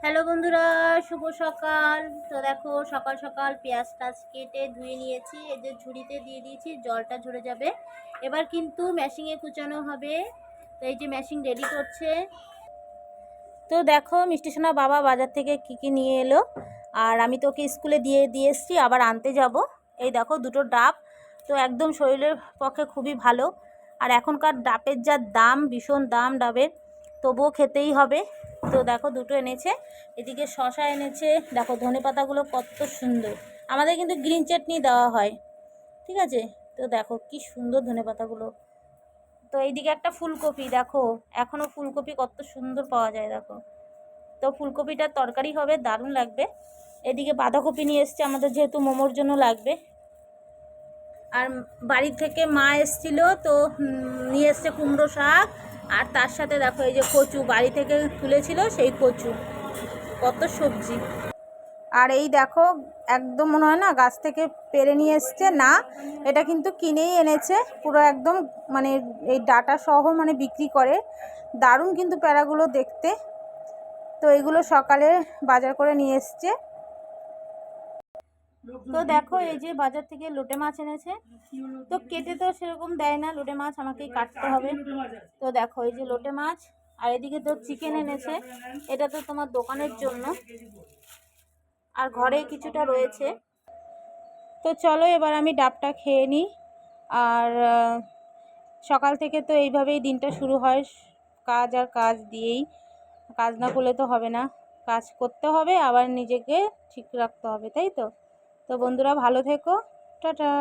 Hello বন্ধুরা, শুভ সকাল। তো দেখো সকাল সকাল পেঁয়াজ টাজ কেটে ধুয়ে নিয়েছি, এই যে ঝুড়িতে দিয়ে দিয়েছি, জলটা ঝরে যাবে। এবার কিন্তু মেশিনে কুচানো হবে। তো এই যে মেশিন রেডি করছে। তো দেখো মিষ্টি সোনা বাবা বাজার থেকে কি নিয়ে এলো, আর আমি তোকে স্কুলে দিয়ে এসছি, আবার আনতে যাব। এই দেখো দুটো ডাব, তো একদম শরীরের পক্ষে খুবই ভালো। আর এখনকার ডাবের যা দাম, ভীষণ দাম ডাবের, তবুও খেতেই হবে। তো দেখো দুটো এনেছে, এদিকে শশা এনেছে, দেখো ধনেপাতাগুলো কত সুন্দর। আমাদের কিন্তু গ্রিন চাটনি দেওয়া হয়, ঠিক আছে। তো দেখো কি সুন্দর ধনেপাতাগুলো। তো এইদিকে একটা ফুলকপি, দেখো এখনও ফুলকপি কত সুন্দর পাওয়া যায়, দেখো। তো ফুলকপিটার তরকারি হবে, দারুণ লাগবে। এদিকে বাঁধাকপি নিয়ে এসছে আমাদের, যেহেতু মোমোর জন্য লাগবে। আর বাড়ি থেকে মা এসছিল, তো নিয়ে এসছে কুমড়ো শাক, আর তার সাথে দেখো এই যে কচু বাড়ি থেকে তুলেছিল, সেই কচু। কত সবজি। আর এই দেখো একদম মনে হয় না গাছ থেকে পেরে নিয়ে এসছে, না এটা কিন্তু কিনেই এনেছে পুরো একদম, মানে এই ডাটা সহ মানে বিক্রি করে। দারুণ কিন্তু প্যারাগুলো দেখতে। তো এগুলো সকালে বাজার করে নিয়ে এসছে। তো দেখো এই যে বাজার থেকে লোটে মাছ এনেছে, তো কেটে তো সেরকম দেয় না, লোটে মাছ আমাকেই কাটতে হবে। তো দেখো এই যে লোটে মাছ, আর এদিকে তো চিকেন এনেছে, এটা তো তোমার দোকানের জন্য, আর ঘরে কিছুটা রয়েছে। তো চলো এবার আমি ডাবটা খেয়ে নিই। আর সকাল থেকে তো এইভাবেই দিনটা শুরু হয়, কাজ আর কাজ দিয়েই। কাজ না করলে তো হবে না, কাজ করতে হবে, আবার নিজেকে ঠিক রাখতে হবে, তাই তো। তো বন্ধুরা ভালো থেকো, টাটা।